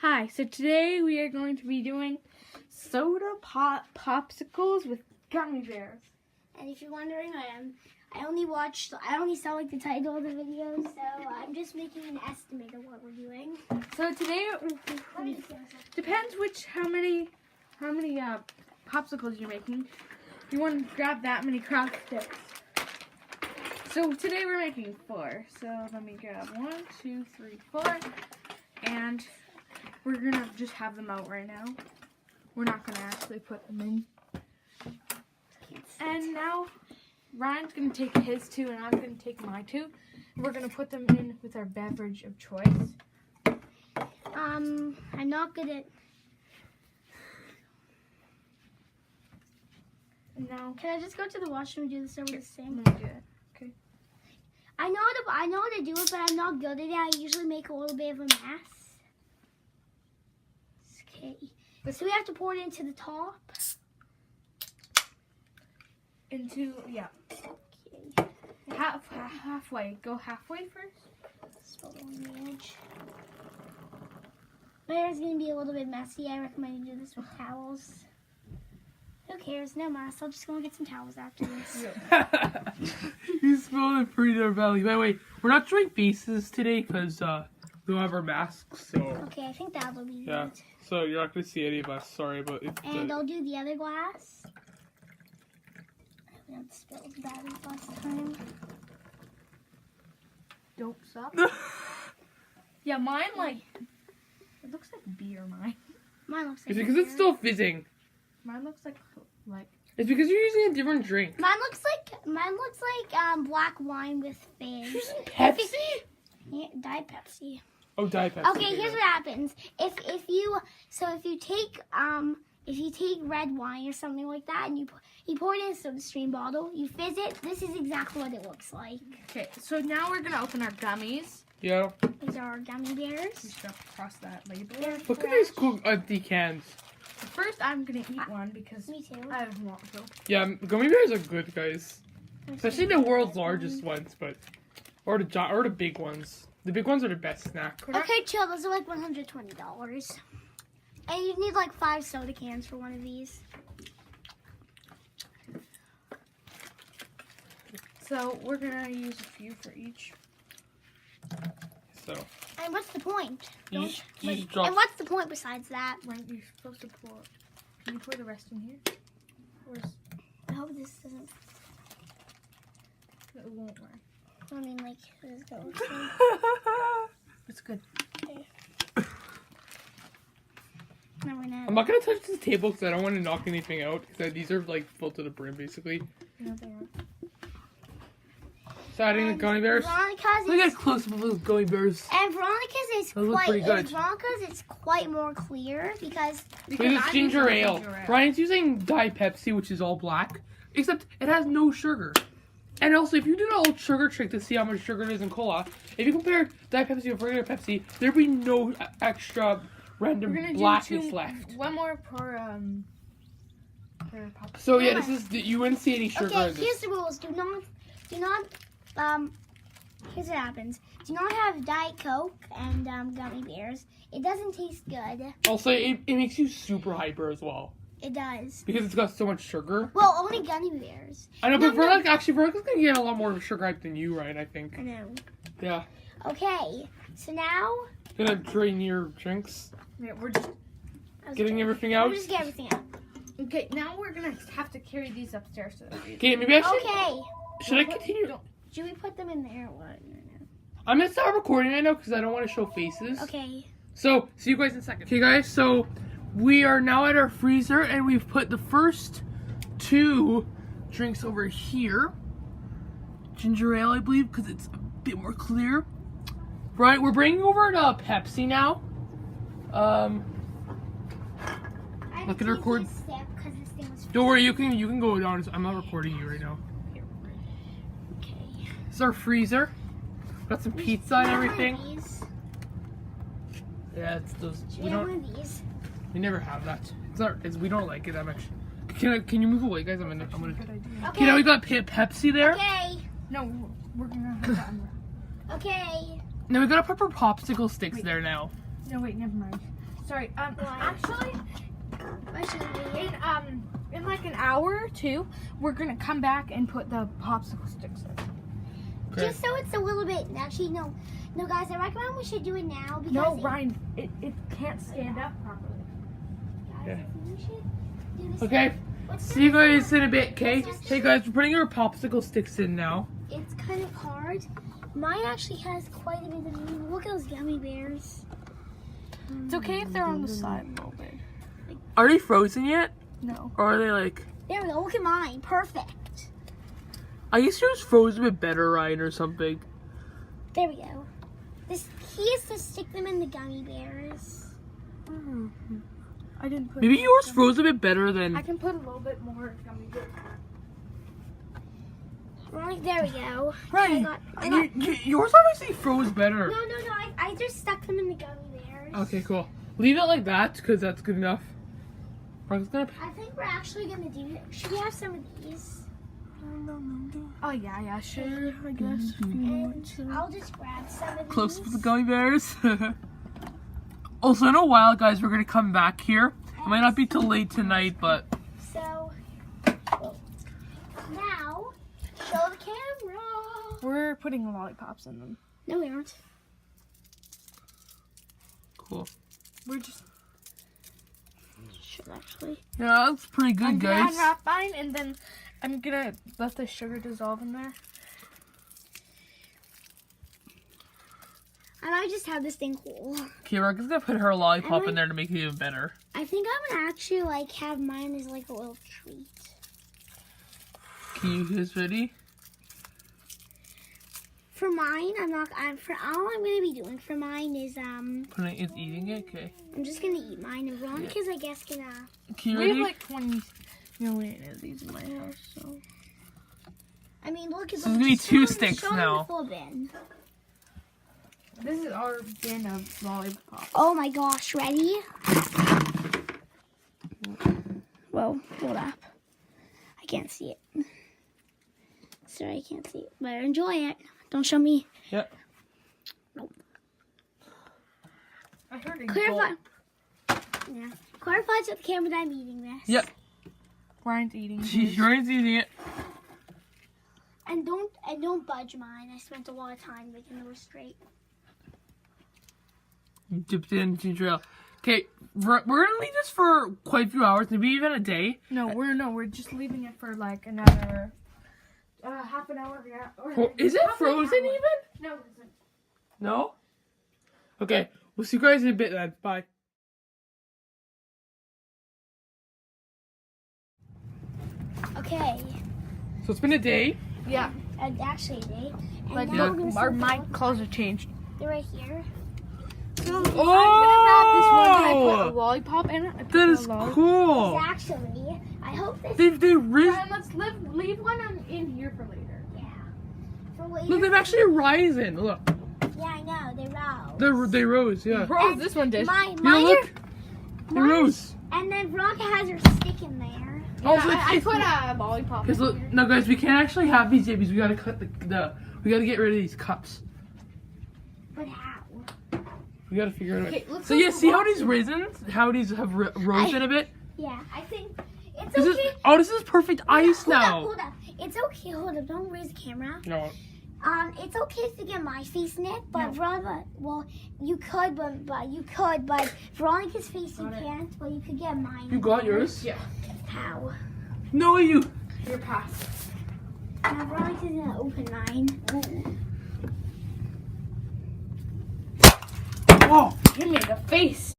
Hi, so today we are going to be doing soda pop popsicles with gummy bears. And if you're wondering, I only saw like the title of the video, so I'm just making an estimate of what we're doing. So today depends how many popsicles you're making. You want to grab that many craft sticks. So today we're making 4. So let me grab 1, 2, 3, 4, and we're gonna just have them out right now. We're not gonna actually put them in. And now Ryan's gonna take his 2 and I'm gonna take my 2. We're gonna put them in with our beverage of choice. I'm not good at. And now Can I just go to the washroom and do this over the I'm sink? gonna do it. Okay. I know how to do it, but I'm not good at it. I usually make a little bit of a mess. Okay. So we have to pour it into the top. Yeah. Okay. Halfway. Go halfway first. Spill it on the edge. My hair is gonna be a little bit messy. I recommend you do this with towels. Who cares? No mess. I'll just go and get some towels after this. You spilled it pretty their belly. By the way, we're not showing faces today because we don't have our masks. So Okay, I think that'll be yeah, good. so you're not gonna see any of us. Sorry, but it's And I'll do the other glass. I haven't spilled that last time. Don't stop. Yeah, mine it looks like beer. Mine looks like It's because it's still fizzing. Mine looks like It's because you're using a different drink. Mine looks like black wine with fizz. Pepsi? Yeah, Diet Pepsi. Oh, Diet Pepsi. Okay, here's what happens. If you take red wine or something like that and you pour it in a soda stream bottle, you fizz it. This is exactly what it looks like. Okay, so now we're gonna open our gummies. Yeah. These are our gummy We bears. just have to cross that label. Look at these cool empty cans. First, I'm gonna eat one because Me too. I don't want to. Yeah, gummy bears are good, guys. Especially the world's largest ones, or the big ones. The big ones are the best snack. Okay, chill. Those are like $120. And you need like 5 soda cans for one of these. So we're gonna use a few for each. So And what's the point? you Don't- just drop. And what's the point besides that? Right, you're supposed to pour. Can you pour the rest in here? I hope this doesn't. It won't work. I mean, like, this goes. It's good. Now we're gonna. I'm not gonna touch the table because I don't want to knock anything out. Because these are like full to the brim, basically. No, they aren't. So adding the gummy bears. Veronica's Look at is, close up of those gummy bears. and Veronica's is Those look pretty good. quite more clear because Look at this I'm ginger using ale. ginger ale. Ryan's using Diet Pepsi, which is all black, except it has no sugar. And also, if you do the old sugar trick to see how much sugar it is in cola, if you compare Diet Pepsi to regular Pepsi, there'd be no extra random We're gonna blackness do left. one more for pop. So yeah, this is you wouldn't see any sugar okay, in here's this. the rules. Do not here's what happens. Do not have Diet Coke and gummy bears. It doesn't taste good. Also, it makes you super hyper as well It does. because it's got so much sugar. Well, only gummy bears. I know, No, but Veronica's gonna get a lot more of a sugar hype than you, Ryan. I think. I know. Yeah. Okay, so now Gonna drain your drinks, Yeah, we're just getting everything out. We'll just get everything out. okay. Now we're gonna have to carry these upstairs to the freezer. Okay, maybe I should. Okay. Should I continue? Should we put them in there or what? I'm gonna stop recording right now because I don't want to show faces. Okay. So, see you guys in a second. Okay, guys, so we are now at our freezer and we've put the first 2 drinks over here. Ginger ale, I believe, because it's a bit more clear. Right, we're bringing over the Pepsi now. Look at her cord. Don't worry, you can go down. I'm not recording you right now. Okay. This is our freezer. Got some pizza and everything. Yeah, it's those. Should We we have don't. one of these? We never have that. It's not. We don't like it that much. Can you move away, guys? I'm gonna. Good idea. Okay, now we got Pepsi there. Okay. No, we're gonna have that on. Okay. Now we got a pepper popsicle sticks there now. No, wait, never mind. sorry. Why? Actually, Why shouldn't we? in like an hour or two, we're gonna come back and put the popsicle sticks in. Okay. Just so it's a little bit. Actually, no, guys. I recommend we should do it now because No, Ryan, it can't stand up properly. guys, Okay. we should do this. Okay. What's See you that? guys in a bit, okay? Hey guys, we're putting our popsicle sticks in now. It's kind of hard. Mine actually has quite a bit of meat. Look at those gummy bears. It's okay if they're on the side a little bit. Are they frozen yet? No. Or are they like... There we go. Look at mine. Perfect. I guess yours frozen a bit better, Ryan, or something. There we go. This key is to stick them in the gummy bears. I didn't put. Maybe yours froze a bit better than... I can put a little bit more gummy bear. Right, there we go. Ryan, I got, yours obviously froze better. no. I just stuck them in the gummy bears. Okay, cool. Leave it like that, because that's good enough. Ryan's gonna... I think we're actually gonna do. Should we have some of these? Oh yeah, sure. I guess. And I'll just grab some of Close these. with the gummy bears. Also, in a while, guys, we're gonna come back here. It might not be till late tonight, but... So now, show the camera. We're putting lollipops in them. No, we aren't. Cool. We're just Should actually. Yeah, that's pretty good, guys. unwrap mine, and then I'm gonna let the sugar dissolve in there. I might just have this thing cool. Okay, we're gonna put her lollipop in there to make it even better. I think I'm gonna actually like have mine as like a little treat. Okay, you guys ready? For mine, for all I'm gonna be doing for mine is It's eating it? Okay. I'm just gonna eat mine, and Veronica's I guess gonna. Okay, you We have ready? like 20 million of these in my house, so. I mean, look at So there's gonna be just two show them- sticks show them now. the full bin. This is our bin of lollipops. Oh my gosh, ready? Whoa, hold up. I can't see it. Sorry, I can't see it. But enjoy it. Don't show me. Yep. I heard it. Clarify. Yeah. Clarify to the camera that I'm eating this. Yep. Ryan's eating. Ryan's eating it. And don't budge mine. I spent a lot of time making those straight. You dipped it in ginger ale. Okay, we're gonna leave this for quite a few hours, maybe even a day. No, we're just leaving it for like another half an hour. Yeah. Or Is it half an frozen hour. even? No, it isn't. No? Okay, we'll see you guys in a bit then. Bye. Okay. So it's been a day. Yeah. Actually, a day. And Like now look, I'm gonna our start mic the- colors have changed. They're right here. So I'm gonna grab this one and I put a Oh! lollipop in it. I put That a is lollipop. cool. Actually, I hope this. They Ryan, let's leave one in here for later. Yeah. For later. Look, they've actually risen. Look, Yeah, I know. They rose. they rose. Yeah. Rose, this one did. Mine, Yeah, mine look. are- They mine- rose. And then Veronica has her stick in there. Oh, Yeah, so I it's- put a lollipop in Cause look, here. no guys, we can't actually have these babies. We gotta cut we gotta get rid of these cups. But how? We gotta figure it out. Okay, let's So go yeah, for see how walk. these risen? How these have risen a bit? Yeah, I think it's This okay. is this is perfect ice now. Hold up. It's okay. Hold up. Don't raise the camera. No. It's okay to get my face in it, but No. Veronica, well, you could, but Veronica's face you Got it. can't. But you could get mine. You got yours? Yeah. How? No, you. Your pass. Now Veronica's gonna open mine. Oh. Hit me in the face.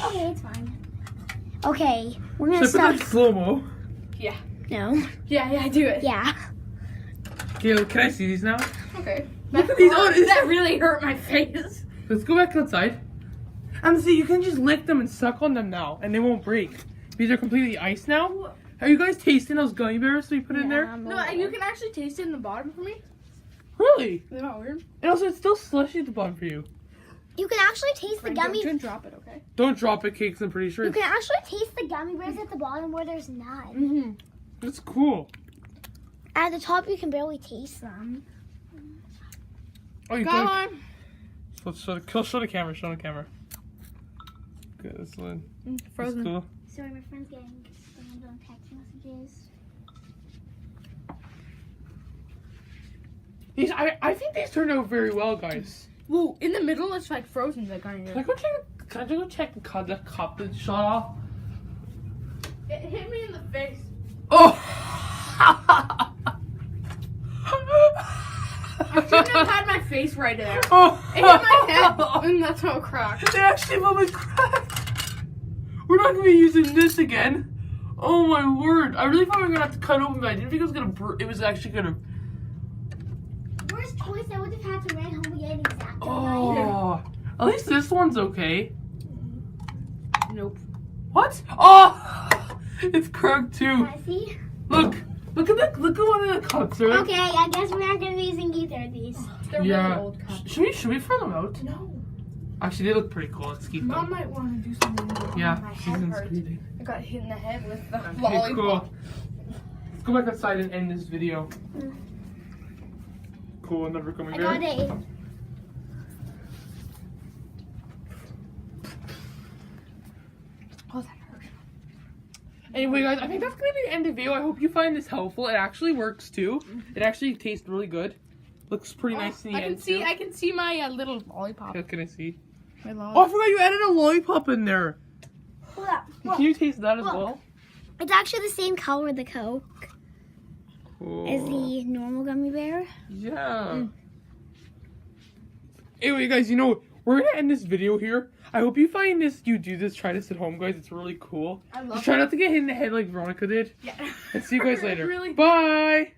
Okay, it's fine. Okay, we're gonna Should I put start. that slow mo? Yeah. No. Yeah, do it. Yeah. Okay, look, can I see these now? Okay. Look at these. Oh, is That really hurt my face. Let's go back outside. See, you can just lick them and suck on them now, and they won't break. These are completely iced now. Are you guys tasting those gummy bears we put in there? No, you can actually taste it in the bottom for me. Really? Is that weird? And also, it's still slushy at the bottom for you. You can actually taste the gummy. Don't drop it, okay? Don't drop it, Cakes. I'm pretty sure. You can actually taste the gummy bears at the bottom where there's none. Mm-hmm. That's cool. At the top, you can barely taste them. Oh, you Go can. on. Let's show the camera. Show the camera. Good, this one. Frozen. That's cool. Sorry, my friend's getting spammed on text messages. These, I think these turned out very well, guys. Well, in the middle, it's like frozen. Like kind Can I of. go check? Can I go check the cup that shot off? It hit me in the face. Oh! I shouldn't have had my face right there. Oh! It hit my head, and that's how it cracked. They actually probably cracked. We're not gonna be using this again. Oh my word! I really thought we were gonna have to cut open, but I didn't think it was gonna. It was actually gonna. Worst choice, I would have had to run home and get exactly. Oh! At least this one's okay. Nope. What? Oh! It's cracked too. See? Look at one of the cups, right? Okay, I guess we're not going to be using either of these. They're really old cups. Should we throw them out? No. Actually, they look pretty cool. Let's keep Mom them. might want to do something. With Yeah, my she's head in hurts. screaming. I got hit in the head with the Okay, lollipop. cool. Let's go back outside and end this video. Cool, another gummy I bear. got it. Oh, that hurt. Anyway, guys, I think that's gonna be the end of the video. I hope you find this helpful. It actually works too. It actually tastes really good. Looks pretty nice in the end too. I can see my little lollipop. What can I see? My Oh, I lollipop. forgot you added a lollipop in there. Hold up. Look. Can you taste that as Look. well? It's actually the same color with the Coke Cool. as the normal gummy bear. Yeah. Anyway, guys, you know, we're gonna end this video here. I hope you find this, try this at home, guys. It's really cool. I love Just try not to get hit in the head like Veronica did. Yeah. And see you guys later. Really? Bye!